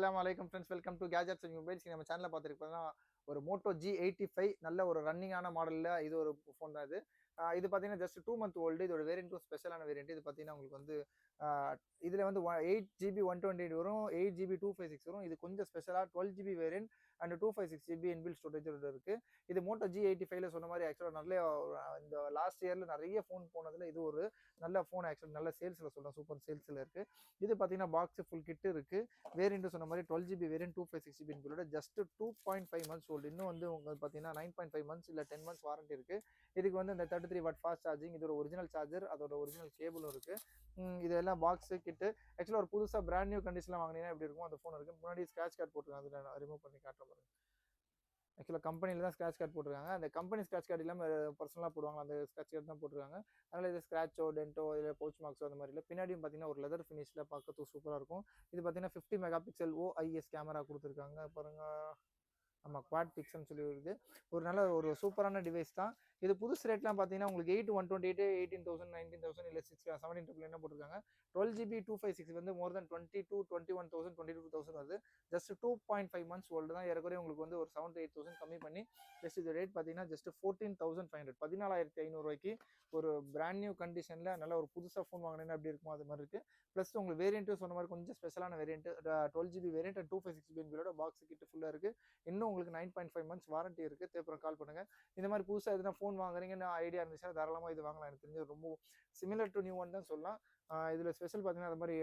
Assalamualaikum friends, welcome to Gadgets and Mobiles. நம்ம சேனல்ல பார்த்துருக்கோம்னா ஒரு Moto G85 நல்ல ஒரு ரன்னிங்கான மாடல்ல இது ஒரு ஃபோன் தான் இது. இது பார்த்தீங்கன்னா ஜஸ்ட் 2 மந்த் ஓல்டு. இதோட வேரியன்ட்டும் ஸ்பெஷலான வேரியன்ட். இது பார்த்தீங்கன்னா உங்களுக்கு வந்து இதுல வந்து 8GB 128 வரும், 8GB 256 வரும். இது கொஞ்சம் ஸ்பெஷலா 12GB variant and 256GB inbuilt storage இருக்கு. இது Moto G85ல சொன்ன மாதிரி ஆக்சுவலா நல்ல இந்த லாஸ்ட் இயர்ல நிறைய ஃபோன் போனதுல இது ஒரு நல்ல ஃபோன் ஆக்சுவலா நல்ல சேல்ஸ்ல சொல்றேன், சூப்பர் சேல்ஸ்ல இருக்கு. இது பார்த்தீங்கன்னா பாக்ஸ் ஃபுல் கிட் இருக்கு. வேரியன்ட் சொன்ன மாதிரி 12GB variant 256GB include just 2.5 months old. இன்னும் வந்து உங்களுக்கு பார்த்தீங்கன்னா 9.5 மந்த்ஸ் இல்லை 10 மந்த்ஸ் வாரண்டி இருக்கு. இதுக்கு வந்து இந்த 33 வாட் ஃபாஸ்ட் சார்ஜிங், இதோட ஒரிஜினல் சார்ஜர், அதோட ஒரிஜினல் கேபிளும் இருக்கு. இதெல்லாம் பாக்ஸ் கிட்டு ஆக்சுவலாக ஒரு புதுசாக பிராண்ட் நியூ கண்டிஷன்ல வாங்கினீங்கன்னா எப்படி இருக்கும் அந்த ஃபோன் இருக்கு. முன்னாடி ஸ்கிராச் கார்டு போட்டுருக்காங்க, அதை நான் ரிமூவ் பண்ணி காட்டுற பாருங்க. ஆக்சுவலாக கம்பெனியில் தான் ஸ்கிராச் கார்டு போட்டிருக்காங்க. அந்த கம்பெனி ஸ்கிராச் கார்டு இல்லாமல் பர்சனலாக போடுவாங்க, அந்த ஸ்கிராச் கார்டு தான் போட்டிருக்காங்க. அதனால் இது ஸ்கிராச்சோ டென்ட்டோ இல்லை பவுச் மார்க்ஸோ அந்த மாதிரி இல்லை. பின்னாடியும் பார்த்தீங்கன்னா ஒரு லெதர் ஃபினிஷில் பார்க்கறதுக்கு சூப்பராக இருக்கும். இது பார்த்தீங்கன்னா 50 மெகா பிக்சல் OIS கேமரா கொடுத்துருக்காங்க பாருங்க. ஆமாம், குவாட் பிக்ஸ்ன்னு சொல்லி வருது. ஒரு நல்ல ஒரு சூப்பரான டிவைஸ் தான் இது. புதுசு ரேட்லாம் பார்த்தீங்கன்னா உங்களுக்கு 8,128 18,000 19,000 இல்லை 17,000 என்ன போட்டிருக்காங்க. 12GB 256 வந்து மோர் தென் 22 21,000 22,000 வருது. ஜஸ்ட் 2.5 மந்த்ஸ் ஓல்டு தான். ஏறக்குறைய உங்களுக்கு வந்து ஒரு 7 to 8,000 கம்மி பண்ணி ஜஸ்ட் இது ரேட் பார்த்தீங்கன்னா ஜஸ்ட் 14,500 14,500 ஒரு பிராண்ட் நியூ கண்டிஷனில் நல்ல ஒரு புதுசாக ஃபோன் வாங்கினேன்னா எப்படி இருக்கும் அது மாதிரி இருக்குது. ப்ளஸ் உங்களுக்கு வேரியண்ட்டும் சொன்ன மாதிரி கொஞ்சம் ஸ்பெஷலான variant 12GB variant and 256GB box கிட்ட ஃபுல்லாக இருக்குது. இன்னும் உங்களுக்கு 9.5 மந்த்ஸ் வாரண்டி இருக்கு. தேவைப்படும் கால் பண்ணுங்க. இந்த மாதிரி புதுசாக எதுனா ஃபோன் வாங்குறீங்கன்னு ஐடியா இருந்துச்சுன்னா தாராளமாக இது வாங்கலாம். எனக்கு தெரிஞ்சது ரொம்ப சிமிலர் டு நியூ ஒன் தான் சொல்லலாம். இதில் ஸ்பெஷல் பார்த்தீங்கன்னா அது மாதிரி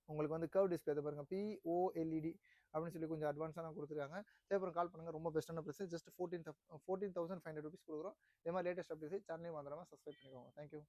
உங்களுக்கு வந்து கர்வ் டிஸ்பிளே அதை பாருங்க, POLED அப்படின்னு சொல்லி கொஞ்சம் அட்வான்ஸாக கொடுத்துருக்காங்க. தேவைப்படும் கால் பண்ணுங்க. ரொம்ப பெஸ்ட்டான ப்ரைஸ். ஜஸ்ட் 14,500 ருபீஸ் கொடுக்குறோம். இதே மாதிரி லேட்டஸ்ட் அப்டேட்ஸ் சேனலையும் வந்துடாமல் சப்ஸ்கிரைப் பண்ணிக்கோங்க. தேங்க்யூ.